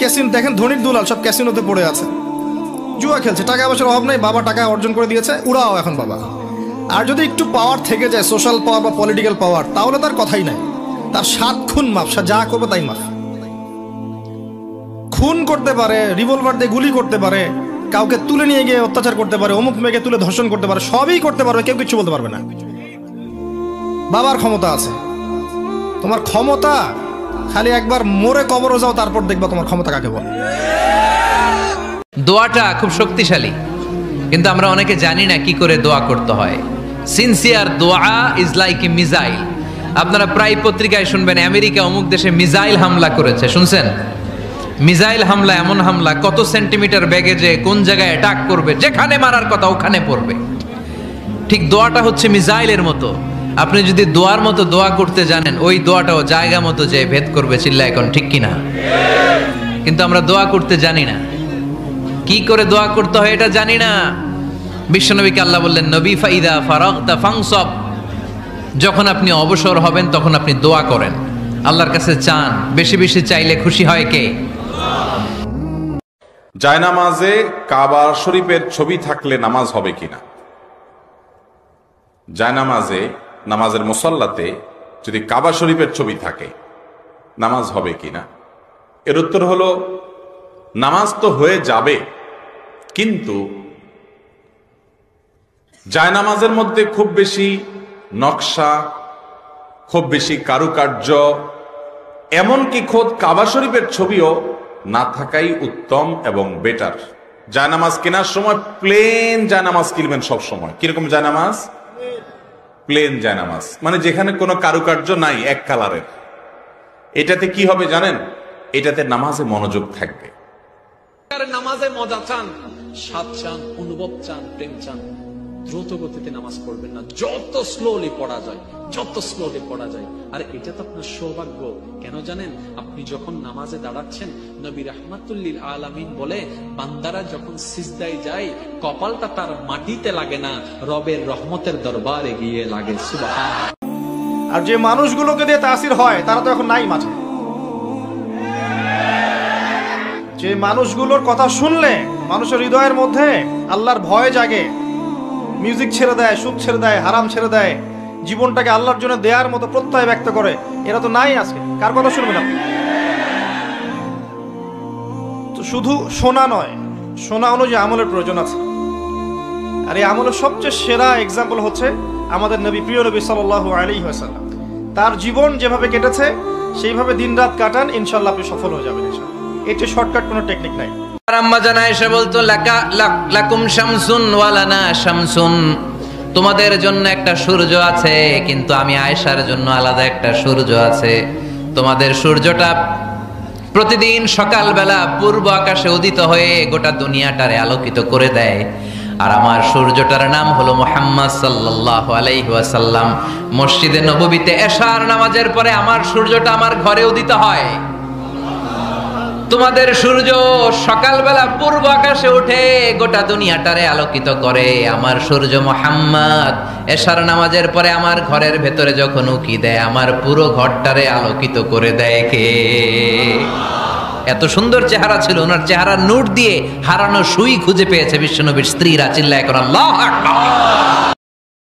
Casino দেখেন, ধনির দুলাল সব ক্যাসিনোতে পড়ে আছে, জুয়া খেলছে, টাকা পয়সার অভাব নাই, বাবা টাকা অর্জন করে দিয়েছে, উড়াও এখন বাবা। আর যদি একটু পাওয়ার থেকে যায়, সোশ্যাল পাওয়ার বা পলিটিক্যাল পাওয়ার, তাহলে তার কথাই নাই, তার 7 খুন মাফ, যা করবে তাই মাফ। খুন করতে পারে, রিভলভার দিয়ে গুলি করতে পারে, কাউকে তুলে নিয়ে গিয়ে অত্যাচার করতে পারে, অমুক মেয়েকে তুলে ধর্ষণ করতে পারে, সবই করতে পারবে, কেউ কিছু বলতে পারবে না। বাবার ক্ষমতা আছে, তোমার ক্ষমতা খালি একবার মরে কবরও যাও, তারপর দেখবা তোমার ক্ষমতা কাকে বলে। দোয়াটা খুব শক্তিশালী, কিন্তু আমরা অনেকে জানি না কি করে দোয়া করতে হয়। সিনসিয়ার দোয়া ইজ লাইক এ মিসাইল। আপনারা প্রায় পত্রিকায় শুনবেন আমেরিকা অমুক দেশে মিসাইল হামলা করেছে, শুনছেন? মিসাইল হামলা এমন হামলা, কত সেন্টিমিটার বেগে যে কোন জায়গায় অ্যাটাক করবে, যেখানে মারার কথা ওখানে পড়বে। ঠিক দোয়াটা হচ্ছে মিসাইলের মতো। আপনি যদি দোয়ার মতো দোয়া করতে জানেন, ওই দোয়াটাও জায়গা মতো যে ভেদ করবে। চিল্লা এখন ঠিক কিনা? কিন্তু আমরা দোয়া করতে জানি না, কি করে দোয়া করতে হয় এটা জানি না। বিশ্বনবীকে আল্লাহ বললেন, নবী ফাইদা ফারাগতা ফানসব, যখন আপনি অবসর হবেন তখন আপনি দোয়া করেন, আল্লাহর কাছে চান। বেশি বেশি চাইলে খুশি হয় কে? জায়নামাজে কাবা শরীফের ছবি থাকলে নামাজ হবে কিনা? জায়নামাজে, নামাজের মুসল্লাতে যদি কাবা শরীফের ছবি থাকে নামাজ হবে কিনা? এর উত্তর হলো, নামাজ তো হয়ে যাবে, কিন্তু জায়নামাজের মধ্যে খুব বেশি নকশা, খুব বেশি কারুকার্য, এমনকি খোদ কাবা শরীফের ছবিও না থাকাই উত্তম এবং বেটার। জায়নামাজ কেনার সময় প্লেন জায়নামাজ কিনবেন সব সময়। কিরকম জায়নামাজ? প্লেন জায়নামাজ, মানে যেখানে কোনো কারুকার্য নাই, এক কালারের। এটাতে কি হবে জানেন? এটাতে নামাজে মনোযোগ থাকবে। নামাজে মজা চান, স্বাদ চান, অনুভব চান, প্রেম চান, দ্রুত গতিতে নামাজ পড়বেন না, যত স্লোলি পড়া যায়, যত স্লোলি পড়া যায়। আর এটা তো আপনার সৌভাগ্য। কেন জানেন? আপনি যখন নামাজে দাঁড়াচ্ছেন, নবী রাহমাতুল লিল আলামিন বলে, বান্দারা যখন সিজদায় যায় কপালটা তার মাটিতে লাগে না, রবের রহমতের দরবারে গিয়ে লাগে। সুবহানাল্লাহ। আর যে মানুষগুলোকে দিয়ে তাসির হয় তারা তো এখন নাই মাঠে। যে মানুষগুলোর কথা শুনলে মানুষের হৃদয়ের মধ্যে আল্লাহর ভয় জাগে, মিউজিক ছেড়ে দেয়, সুদ ছেড়ে দেয়, হারাম ছেড়ে দেয়, জীবনটাকে আল্লাহর জন্য দেওয়ার মতো প্রত্যয় ব্যক্ত করে, এরা তো নাই আজকে। কার কথা শুনবেন আপনি? তো শুধু শোনা নয়, শোনা অনুযায়ী আমলের প্রয়োজন আছে। আর এই আমলের সবচেয়ে সেরা এক্সাম্পল হচ্ছে আমাদের নবী, প্রিয় নবী সাল্লাল্লাহু আলাইহি ওয়াসাল্লাম। তার জীবন যেভাবে কেটেছে সেইভাবে দিনরাত কাটান, ইনশাআল্লাহ আপনি সফল হয়ে যাবেন ইনশাআল্লাহ। এটা শর্টকাট কোনো টেকনিক নাই। আম্মা জান আয়েশা বলতো, লাকুম শামসুন ওয়া লানা শামসুন, তোমাদের জন্য একটা সূর্য আছে, কিন্তু আমি আয়েশার জন্য আলাদা একটা সূর্য আছে। তোমাদের সূর্যটা প্রতিদিন সকালবেলা পূর্ব আকাশে উদিত হয়ে গোটা দুনিয়াটারে আলোকিত করে দেয়, আর আমার সূর্যটার নাম হলো মুহাম্মদ সাল্লাল্লাহু আলাইহি ওয়াসাল্লাম। মসজিদে নববীতে এশার নামাজের পরে আমার সূর্যটা আমার ঘরে উদিত হয়। তোমাদের সূর্য সকালবেলা পূর্ব আকাশে উঠে গোটা দুনিয়াটারে আলোকিত করে, আমার সূর্য মুহাম্মদ এশার নামাজের পরে আমার ঘরের ভেতরে যখন উকি দেয়, আমার পুরো ঘরটারে আলোকিত করে দেয় কে? এত সুন্দর চেহারা ছিল, ওনার চেহারার নূর দিয়ে হারানো সুই খুঁজে পেয়েছে বিশ্বনবীর স্ত্রীরা। চিল্লায় করে আল্লাহু আকবার।